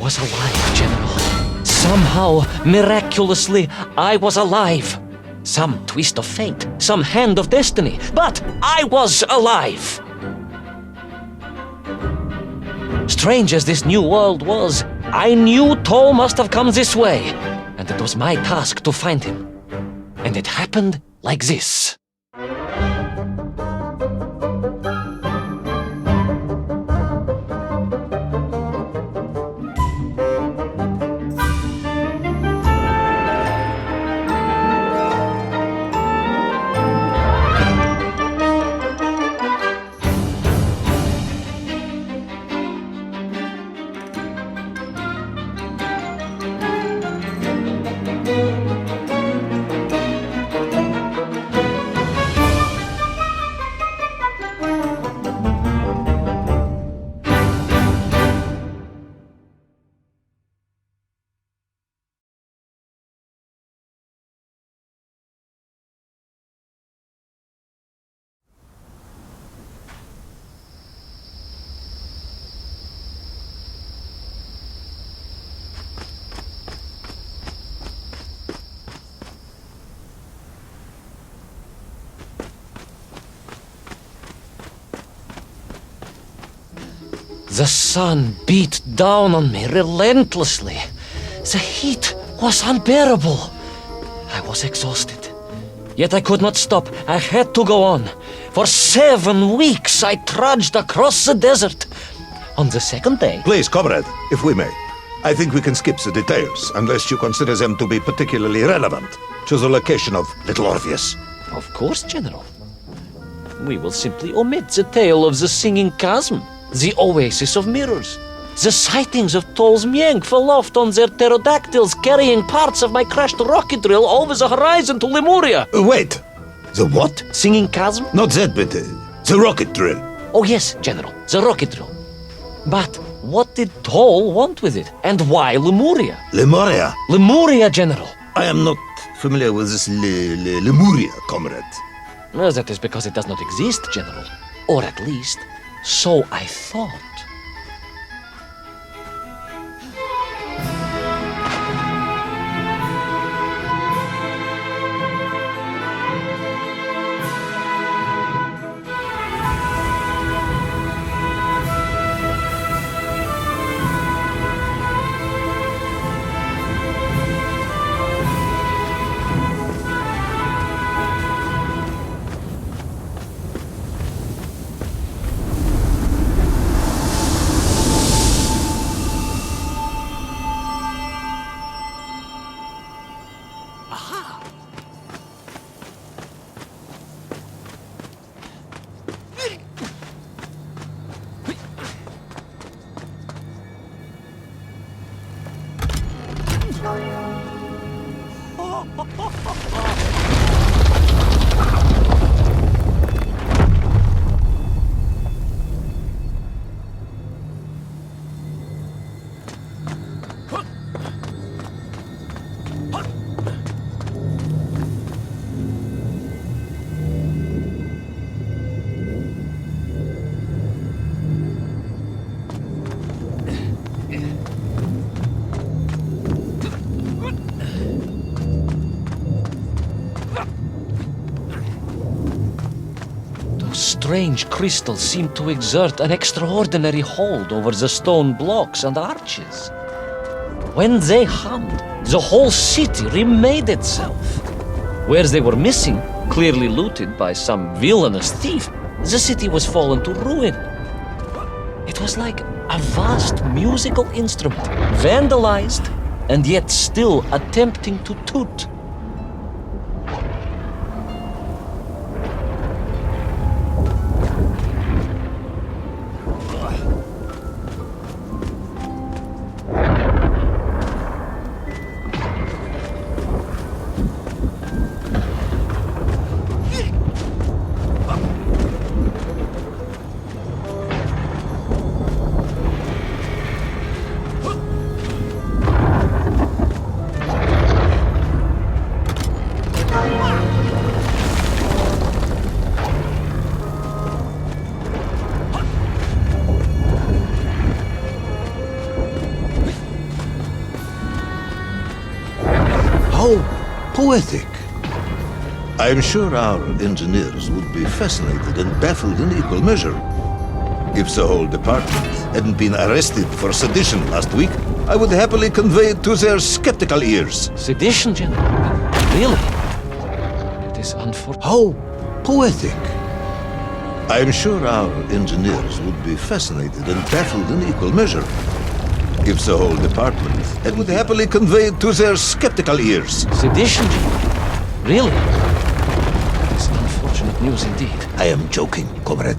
was alive, General. Somehow, miraculously, I was alive. Some twist of fate, some hand of destiny, but I was alive. Strange as this new world was, I knew Toll must have come this way, and it was my task to find him. And it happened like this. The sun beat down on me relentlessly. The heat was unbearable. I was exhausted. Yet I could not stop. I had to go on. For 7 weeks I trudged across the desert. On the second day... Please, comrade, if we may. I think we can skip the details, unless you consider them to be particularly relevant to the location of Little Orpheus. Of course, General. We will simply omit the tale of the singing chasm. The oasis of mirrors. The sightings of Toll's Mieng aloft on their pterodactyls carrying parts of my crashed rocket drill over the horizon to Lemurya. Wait, the what? Singing chasm? Not that bit, the rocket drill. Oh yes, General, the rocket drill. But what did Toll want with it? And why Lemurya? Lemurya? Lemurya, General. I am not familiar with this Lemurya, comrade. Well, that is because it does not exist, General. Or at least... so I thought. Strange crystals seemed to exert an extraordinary hold over the stone blocks and arches. When they hummed, the whole city remade itself. Where they were missing, clearly looted by some villainous thief, the city was fallen to ruin. It was like a vast musical instrument, vandalized, and yet still attempting to toot. poetic. I am sure our engineers would be fascinated and baffled in equal measure. If the whole department hadn't been arrested for sedition last week, I would happily convey it to their skeptical ears. Sedition, General? Really? It is unfortunate. How poetic. I am sure our engineers would be fascinated and baffled in equal measure. If the whole department would happily convey it to their skeptical ears. Sedition, General? Really? It is unfortunate news indeed. I am joking, comrade.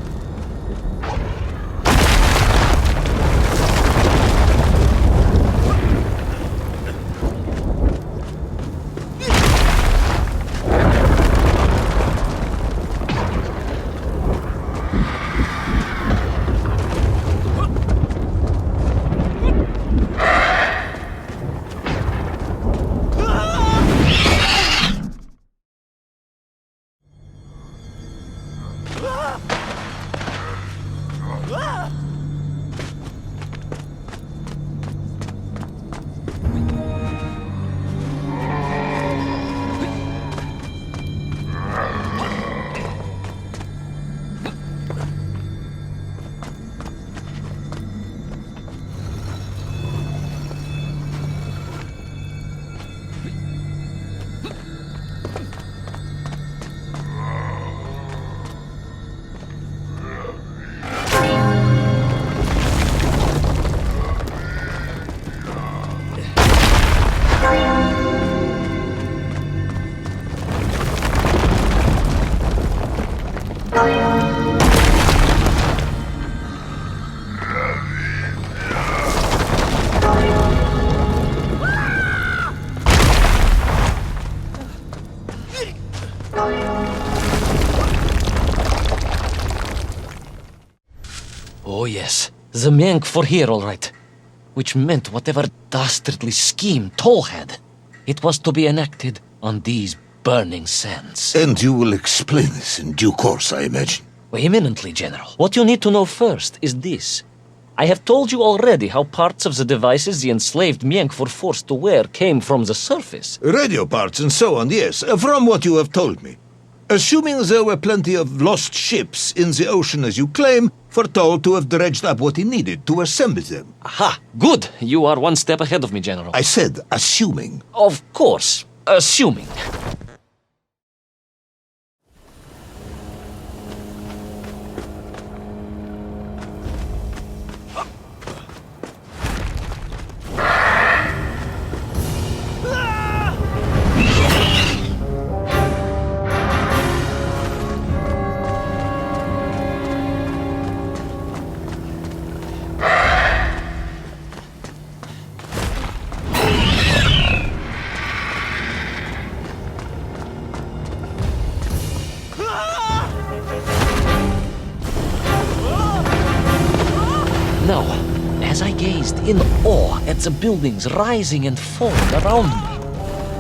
Oh yes, the Menk were here all right. Which meant whatever dastardly scheme Toll had, it was to be enacted on these burning sands. And you will explain this in due course, I imagine. Eminently, General. What you need to know first is this. I have told you already how parts of the devices the enslaved Menk were forced to wear came from the surface. Radio parts and so on, yes, from what you have told me. Assuming there were plenty of lost ships in the ocean as you claim, for Toll to have dredged up what he needed to assemble them. Aha! Good! You are one step ahead of me, General. I said assuming. Of course, assuming. Now, as I gazed in awe at the buildings rising and falling around me,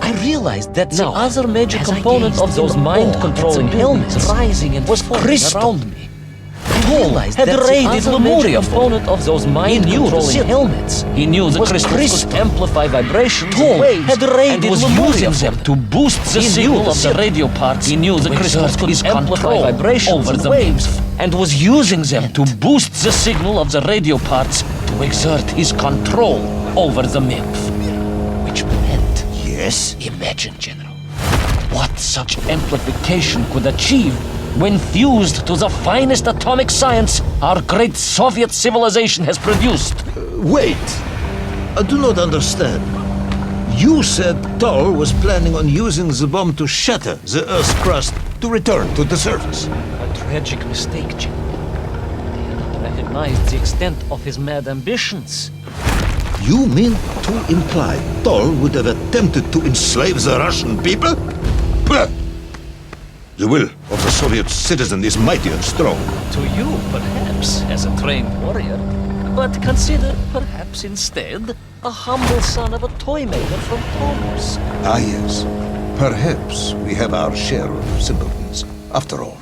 I realized that the other major component of those mind-controlling helmets rising and was crystal around me. Toll had raided Lemurya component of those mind-controlling helmets. He knew the crystals could amplify vibrations. Toll had raided Lemurya them to boost the signal of the radio parts. He knew the crystals could amplify vibrations over the waves, and was using them to boost the signal of the radio parts to exert his control over the nymph. Which meant... Yes? Imagine, General, what such amplification could achieve when fused to the finest atomic science our great Soviet civilization has produced. Wait! I do not understand. You said Toll was planning on using the bomb to shatter the Earth's crust to return to the surface. A tragic mistake, Jim. He had not recognized the extent of his mad ambitions. You mean to imply Toll would have attempted to enslave the Russian people? Pah! The will of the Soviet citizen is mighty and strong. To you, perhaps, as a trained warrior, but consider, perhaps instead, a humble son of a toy maker from Tomsk. Ah, yes. Perhaps we have our share of simpletons, after all.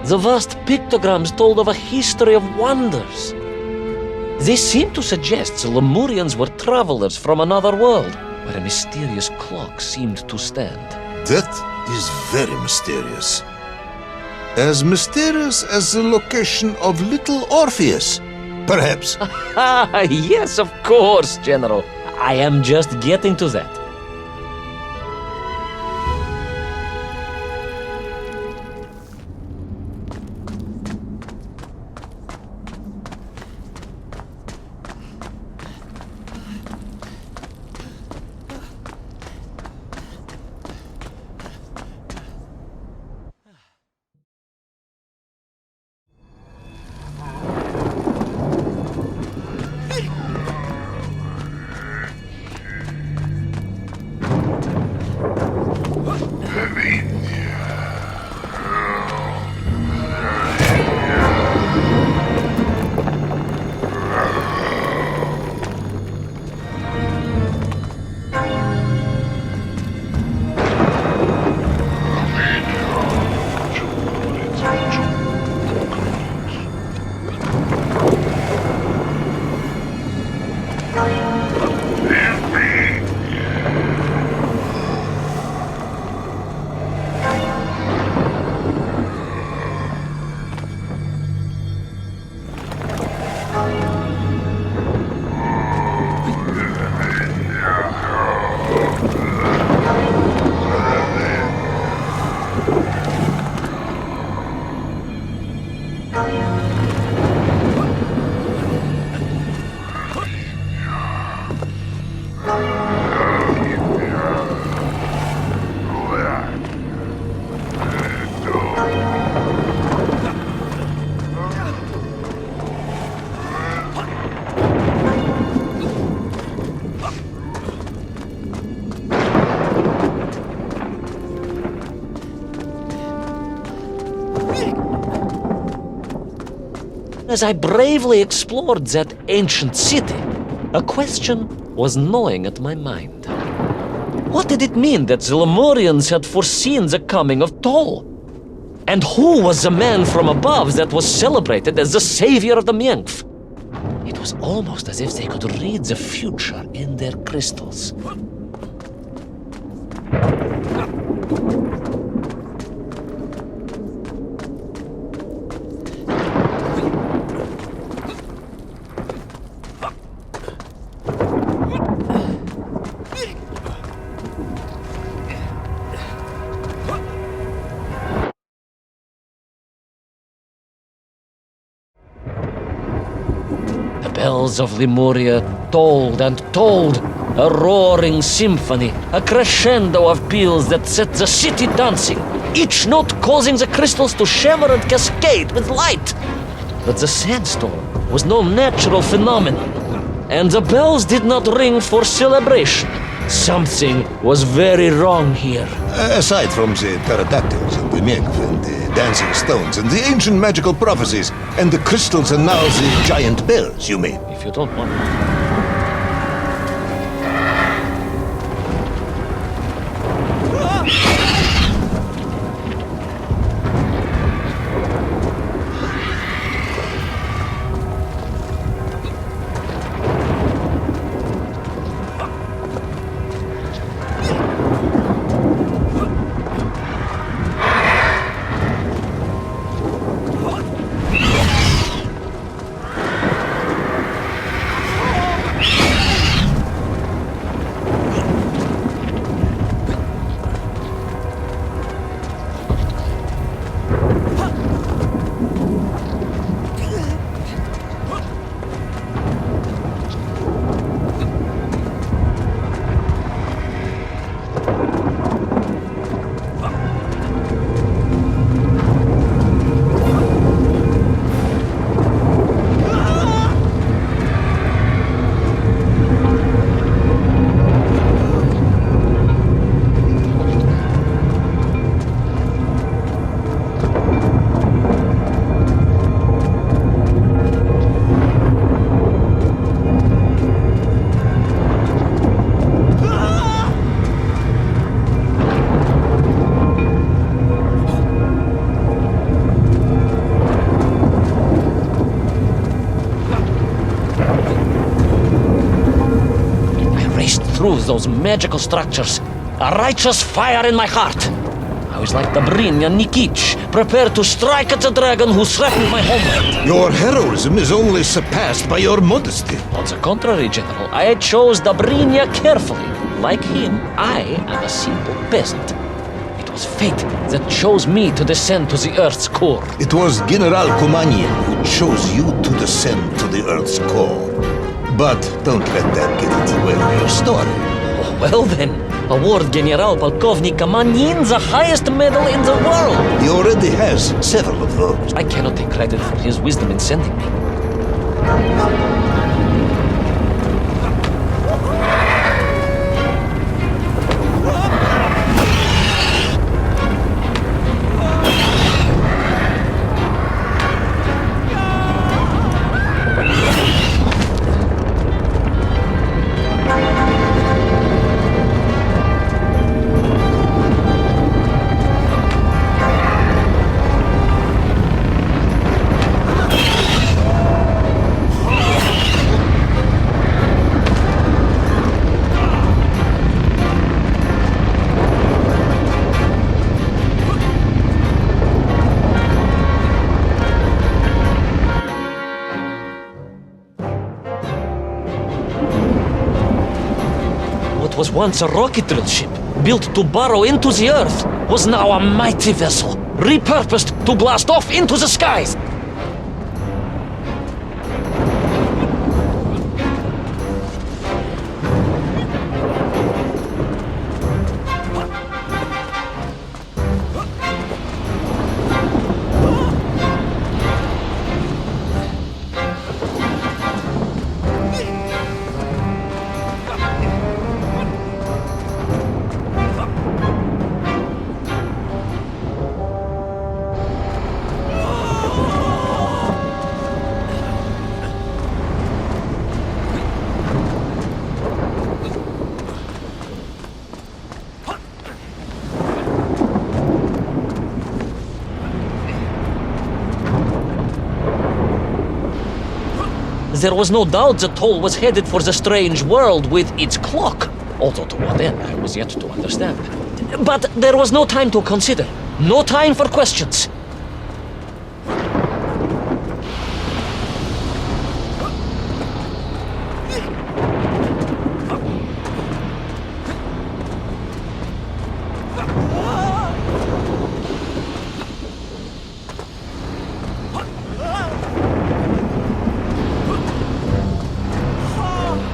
The vast pictograms told of a history of wonders. They seemed to suggest the Lemurians were travelers from another world, where a mysterious clock seemed to stand. That is very mysterious. As mysterious as the location of little Orpheus, perhaps. Ah, yes, of course, General. I am just getting to that. As I bravely explored that ancient city, a question was gnawing at my mind. What did it mean that the Lemurians had foreseen the coming of Tol? And who was the man from above that was celebrated as the savior of the Myenkf? It was almost as if they could read the future in their crystals. The bells of Lemurya tolled and tolled, a roaring symphony, a crescendo of peals that set the city dancing, each note causing the crystals to shimmer and cascade with light. But the sandstorm was no natural phenomenon, and the bells did not ring for celebration. Something was very wrong here. Aside from the pterodactyls and the Myenkf and the dancing stones and the ancient magical prophecies and the crystals and now the giant bells, you mean? If you don't want... through those magical structures, a righteous fire in my heart. I was like Dobrynya Nikic, prepared to strike at the dragon who threatened my homeland. Your heroism is only surpassed by your modesty. On the contrary, General, I chose Dobrynya carefully. Like him, I am a simple peasant. It was fate that chose me to descend to the Earth's core. It was General Kumanin who chose you to descend to the Earth's core. But don't let that get in the way of your story. Oh, well then, award General Polkovnik Kumanin the highest medal in the world. He already has several of those. I cannot take credit for his wisdom in sending me. What was once a rocket drill ship, built to burrow into the Earth, was now a mighty vessel, repurposed to blast off into the skies. There was no doubt the toll was headed for the strange world with its clock, although to what end I was yet to understand. But there was no time to consider, no time for questions.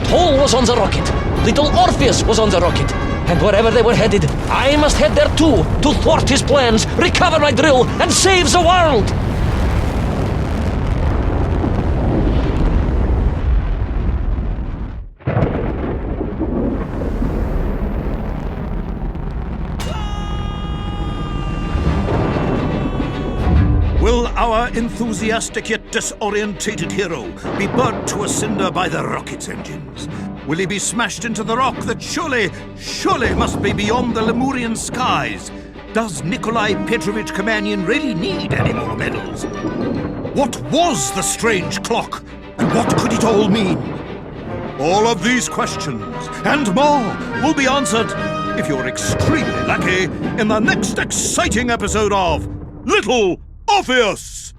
Toll was on the rocket. Little Orpheus was on the rocket. And wherever they were headed, I must head there too, to thwart his plans, recover my drill, and save the world! Will our enthusiastic yet disorientated hero be burnt to a cinder by the rocket's engines? Will he be smashed into the rock that surely must be beyond the Lemurian skies? Does Nikolai Petrovich Kamanin really need any more medals? What was the strange clock, and what could it all mean? All of these questions, and more, will be answered, if you're extremely lucky, in the next exciting episode of Little Orpheus!